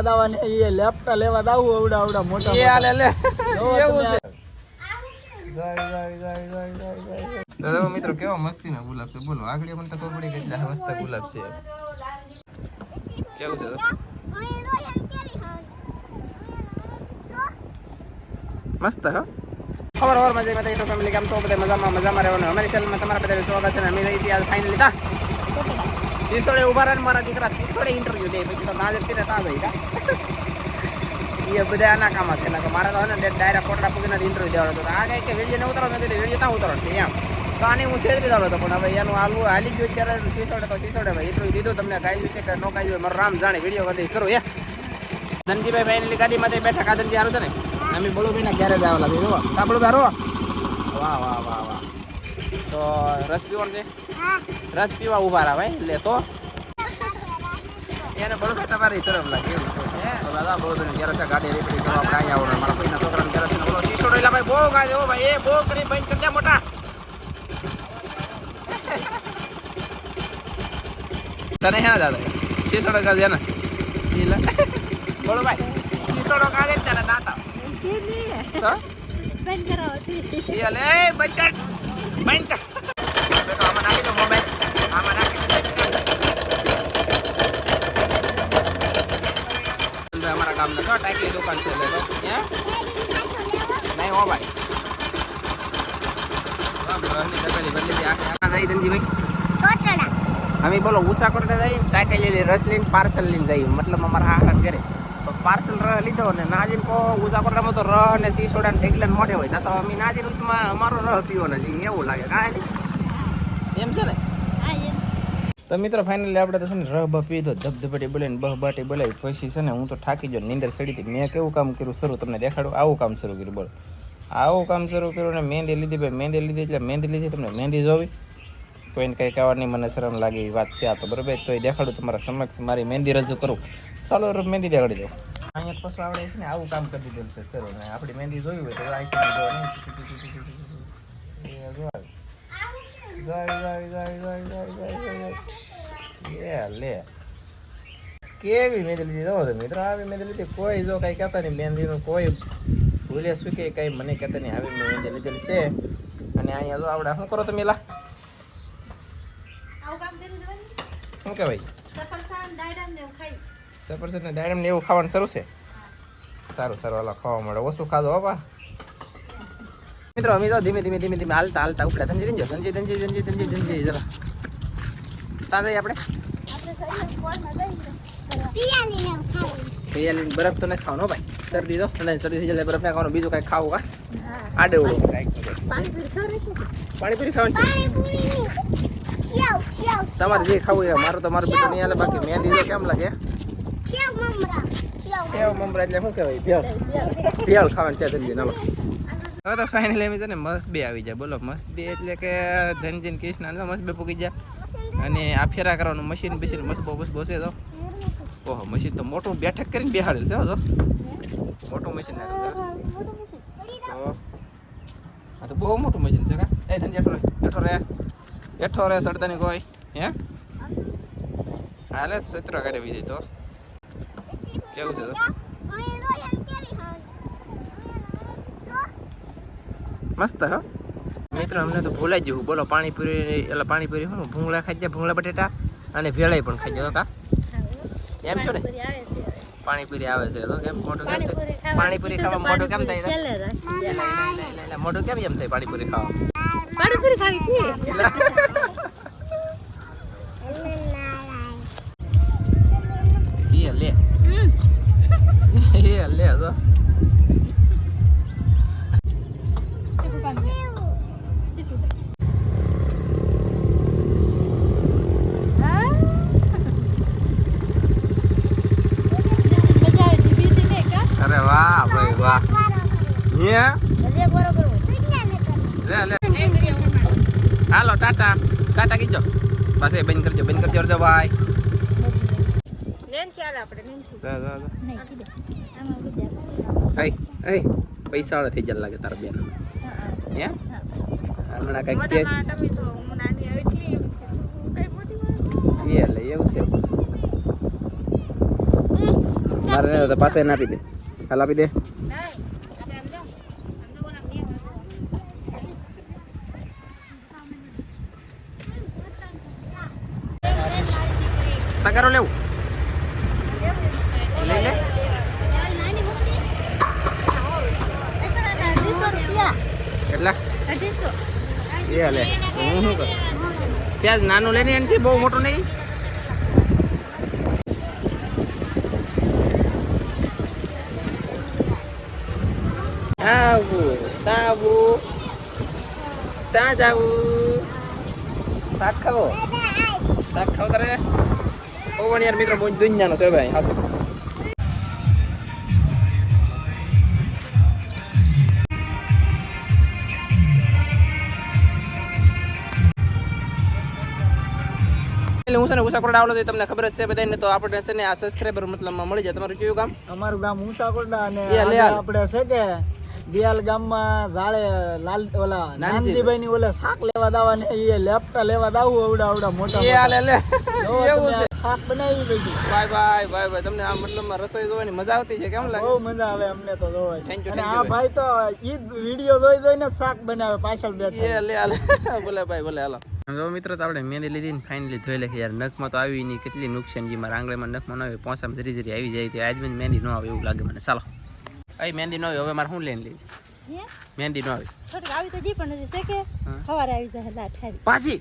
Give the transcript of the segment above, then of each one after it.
દાવાની એ લેપટા લેવા દાવું આવડા આવડા મોટા એ આ લે લે એવું છે. તો મિત્રો કેવો મસ્તી ના ગુલાબ છે બોલો આગળ મને તો ખબર પડી કે કેટલા મસ્ત ગુલાબ છે કેવું છે મસ્ત હો ખબર માં જઈ માતા યુટ્યુબ ફેમિલી કેમ છો બધા મજામાં રહેવાનું અમારી ચેનલમાં તમારા બધા સ્વાગત છે ને અમે જઈ છીએ આજ ફાઇનલી તા શીશોડે ઉભા રહે મારા દીકરા શીશોડે ઇન્ટરવ્યુ દે પછી તો ના જતી ને તા જઈ એ બધા આના કામ છે એટલે મારે તો ને ડાયરેક્ટ કોટડા પૂગીને ઇન્ટરવ્યુ દેવાનો હતો આ કઈ કે વિડીયો ન ઉતારો મેં કીધું વિડીયો ત્યાં ઉતારો છે એમ તો આની હું છેતરી દઉં હતો પણ હવે એનું હાલી ગયું ત્યારે શીશોડે તો શીશોડે ભાઈ ઇન્ટરવ્યુ દીધું તમને કાંઈ છે કે ન કાંઈ મારું રામ જાણે વિડીયો કરી શરૂ હે ધનજીભાઈ ફાઇનલી ગાડીમાંથી બેઠા કાદનજી સારું છે ને અમે બળુભાઈના ગેરેજ આવેલા છે જોવા સાંભળું ભાઈ વાહ વાહ વાહ વાહ તો રસ પીવાનો છે રસ પીવા ઉભા રહ્યા ભાઈ એટલે તો એને બળુભાઈ તમારી તરફ લાગે એવું છે તો દાદા બળુભાઈ ગેરેજ છે ગાડી રેપડી કરવા આપણે અહીંયા આવવાનું મારા ભાઈના છોકરાને ગેરેજ છે બોલો શીશોડો એટલે ભાઈ બહુ ગાય હો ભાઈ એ બહુ કરી બંધ કરી દે મોટા તને હે દાદા શીશોડો ગાજે ને બોલો ભાઈ શીશોડો ગાજે તારા દાતા તો બંધ કરો એ લે બંધ કર બેટો આમાં નાખી દો મોબાઈલ આમાં નાખી દો અમારા ગામના તો ટાઈકલી દુકાન છે લે તો હે નહીં હો ભાઈ ઘરની તપેલી બદલી આ જઈ ધનજીભાઈ કોટડા અમે બોલો ઉષા કોટડા જઈ ટાઈકલી લઈને રસ લઈને પાર્સલ લઈને જઈ મતલબ અમારા હા ઘરે પાર્સલ રહ લીધો ને નાજીન કો ઉજા કોટડામાં તો રહ ને સીસોડા ને ઢેગલા મોઢે હોય તો અમે નાજીન અમારો રહ પીવો નથી એવું લાગે કાંઈ એમ છે ને તો મિત્રો ફાઇનલી આપણે તો છે ને રહ બહ પીધો ધબધબાટી બોલે ને બહ બાટી બોલાવી પછી છે ને હું તો થાકી ગયો નીંદર સડી હતી મેં કેવું કામ કર્યું શરૂ તમને દેખાડું આવું કામ શરૂ કર્યું બોલો આવું કામ શરૂ કર્યું ને મહેંદી લીધી ભાઈ મહેંદી લીધી એટલે મહેંદી લીધી તમને મહેંદી જોવી કોઈને કંઈ કહેવાની મને શરમ લાગે એ વાત છે આ તો બરાબર તો એ દેખાડું તમારા સમક્ષ મારી મહેંદી રજૂ કરું ચાલો મહેંદી દેખાડી દો અહીંયા પછી આપણે છે ને આવું કામ કરી દીધેલું છે સર ને આપણી મહેંદી જોઈ હોય તો લે કેવી મહેંદી લીધી દો મિત્રો આવી મહેંદી લીધી કોઈ જો કઈ કહેતા નહીં મહેંદીનું કોઈ ભૂલે શું કે કઈ મને કહેતા નહીં આવી મહેંદી લીધેલી છે અને અહીંયા જો આપણે શું કરો તમે લા શું કે ભાઈ સફરજન ને દાડમ ને એવું ખાવાનું શરૂ છે સારું સારું હાલો ખાવા મળે ઓછું ખાધો હો પા મિત્રો અમે તો ધીમે ધીમે ધીમે ધીમે હાલતા ઉપડે ધનજી જરા તા જઈએ આપણે પિયાલીને બરફ તો નથી ખાવાનો ભાઈ શરદી તો શરદી થઈ જાય બરફ ના ખાવાનું બીજું કાંઈ ખાવું કા આડે ઓળું પાણીપુરી ખાવાની તમારે જે ખાવું એ મારું તો મારું બીજું નહીં હાલે બાકી મહેંદી તો કેમ લાગે સેવ મમરા એટલે શું કહેવાય ભેળ ખાવાની છે ધનજી નાલો હવે તો ફાઇનલી એમ છે ને મસ્બી આવી જાય બોલો મસ્બી એટલે કે ધનજી ને કૃષ્ણ મસ્બી પૂકી જાય અને આ ફેરા કરવાનું મશીન બેસીને મસ્બો છે તો ઓહો મશીન તો મોટું બેઠક કરીને બેહાડેલ છે તો મોટું મશીન તો આ તો બહુ મોટું મશીન છે કા એ ધનજી એઠો રે સડતાની કોઈ હે હાલે સત્ર કાઢે બીજી તો કેવું છે તો મસ્ત હો મિત્રો અમને તો ભૂલાઈ ગયું બોલો પાણીપુરી એટલે પાણીપુરી શું ભૂંગળા ખાઈ જાય ભૂંગળા બટેટા અને ભેળાઈ પણ ખાઈ જાય કા એમ છો ને પાણીપુરી આવે છે તો કેમ મોઢું કેમ થાય પાણીપુરી ખાવા મોઢું કેમ થાય મોઢું કેમ એમ થાય પાણીપુરી ખાવા પાણીપુરી ખાવી લે લે તો અરે વાહ ભાઈ વાહ હાલો ટાટા ટાટા કીજો બસ એ બંધ કરજો ભાઈ પૈસા વાળા થઈ જાય લાગે તારા બેન હે હમણાં કઈક એવું છે મારે નહીં તો પાસે ના આપી દે. હાલ આપી દે. તગારો લેવું લઈ લે. કેટલા એ લે હું શું કરું સેજ નાનું લઈને એનથી બહુ મોટું નહીં. આવું તાવું ત્યાં જાવું શાક ખાવો તારે ઓવન યાર મિત્રો બહુ દુનિયાનો છે ભાઈ. હાસે એટલે હું છે ને ઉસાકોરડા આવલો તો તમને ખબર જ છે બધાને. તો આપણે છે ને આ સબસ્ક્રાઇબર મતલબમાં મળી જાય. તમારું કયું ગામ? અમારું ગામ ઉસાકોરડા અને એ લે હાલ. આપણે છે કે દિયાલ ગામમાં જાળે લાલ ઓલા નાનજીભાઈ ની ઓલા શાક લેવા દાવા ને એ લેપટા લેવા દાવું આવડા મોટા એ હાલે લે એવું છે. શાક બનાવી પછી બાય તમને આ મતલબમાં રસોઈ જોવાની મજા આવતી છે? કેમ લાગે? બહુ મજા આવે અમને તો જોવા. Thank you, અને thank you, આ ભાઈ તો ઈ જ વિડિયો જોઈને શાક બનાવે પાછળ બેઠા. એ લે હાલે બોલે ભાઈ બોલે હાલો. જો મિત્રો તો આપણે મહેંદી લીધી ને ફાઇનલી ધોઈ લખી યાર. નખમાં તો આવી નહીં કેટલી નુકસાન જે મારા આંગળીમાં નખમાં ન આવે પોસામાં ધરી આવી જાય તો આજ મહેંદી ન આવે એવું લાગે મને. ચાલો અહીં મહેંદી ન આવે હવે મારે શું લઈને લેવી? મહેંદી ન આવી આવી તો જી પણ નથી છે કે સવારે આવી જાય લાટ ખારી પાછી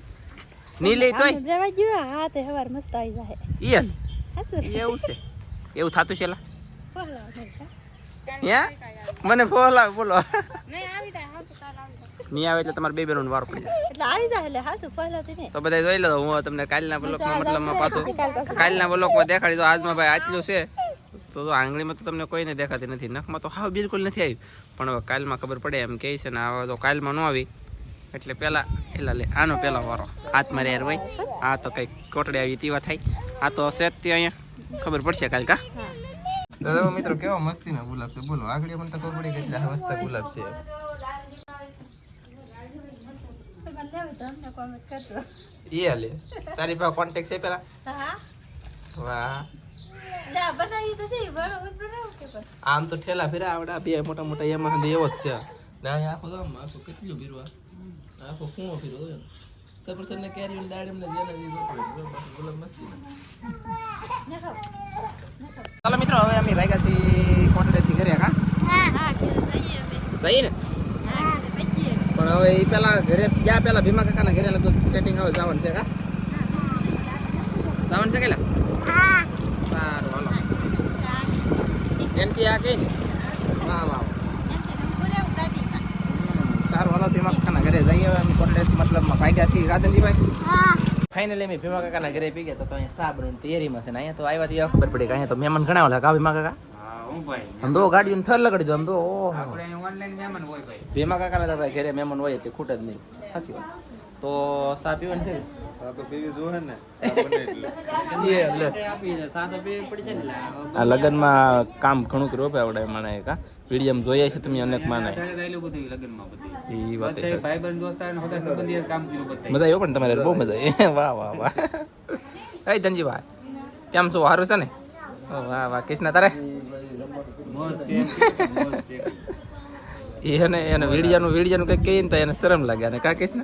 નહીં લઈ તોય રેવા જો હા તે સવારે મસ્ત આવી જાય. એવું છે એવું થતું છે લા બોલો મને ફોલાવ બોલો નહીં આવી જાય હાસુ તાલ આવી જાય નહીં આવે એટલે તમારે બે બેનો વાર પડી જાય એટલે આવી જાય એટલે હાસુ પહેલાથી નહીં તો બધા જોઈ લો. હું તમને કાલના બ્લોકમાં મતલબમાં પાછું કાલના બ્લોકમાં દેખાડી દો. આજમાં ભાઈ આટલું છે તો આંગળીમાં તો તમને કોઈને દેખાતી નથી. નખમાં તો હાવ બિલકુલ નથી આવી. પણ હવે કાલમાં ખબર પડે એમ કહે છે ને. હવે તો કાલમાં ન આવી એટલે પેલા લે આનો પેલા વારો હાથ મારે યાર ભાઈ. આ તો કઈ કોટડી આવી ટીવા થાય. આ તો સેજથી અહીંયા ખબર પડશે કાલ કા. તો મિત્રો કેવો મસ્તીનો ગુલાબ છે બોલો. આગળ મને તો ખબર પડી કે એટલા મસ્ત ગુલાબ છે. એ લે તારી પાસે કોન્ટેક્ટ છે પેલા? વાહ આમ તો ઠેલા ફેરા આવડા બે મોટા મોટા એમાં એવો જ છે. ના આખો તો આખો કેટલું ફીરવા આખો ખૂણો ફીરો સફરસન ને કેરી ને દાડમ ને ગુલાબ મસ્તી. ચાલો મિત્રો હવે અમે ભાગ્યા છીએ કોટડેથી ઘરે કા સહી ને. પણ હવે એ પેલા ઘરે ગયા પેલા ભીમા કાકાના ઘરે લગભગ સેટિંગ હવે જવાનું છે કા જવાનું છે કેલા સારું હાલો એનસી આ કઈ ને વાહ સારું હાલો ભીમા કાકાના ઘરે જઈએ હવે અમે કોટડેથી મતલબમાં ભાગ્યા છીએ રાધનજીભાઈ. ફાઇનલી અમે ભીમા કાકાના ઘરે પી ગયા તો અહીંયા સા બની તૈયારીમાં છે ને. અહીંયા તો આવ્યા ત્યાં ખબર પડી કે અહીંયા તો મહેમાન ઘણા ઓલા કા ભીમા કાકા આમ તો ગાડીને થર લગાડી દો. આમ તો ભીમા કાકાના તો ભાઈ ઘરે મહેમાન હોય તે ખૂટ જ નહીં. સાચી વાત. તો સા પીવાની છે આ લગ્નમાં કામ ઘણું કર્યું ભાઈ આવડે મને કા વિડીયો જોઈએ છે તમે અનેક માને એ વાત મજા આવ્યો પણ તમારે બહુ મજા આવી. વાહ એ ધનજીભાઈ કેમ છો? સારું છે ને? વાહ કૃષ્ણ તારે એને વિડીયાનું કંઈક કહીએ ને તો એને શરમ લાગે અને કા કૃષ્ણ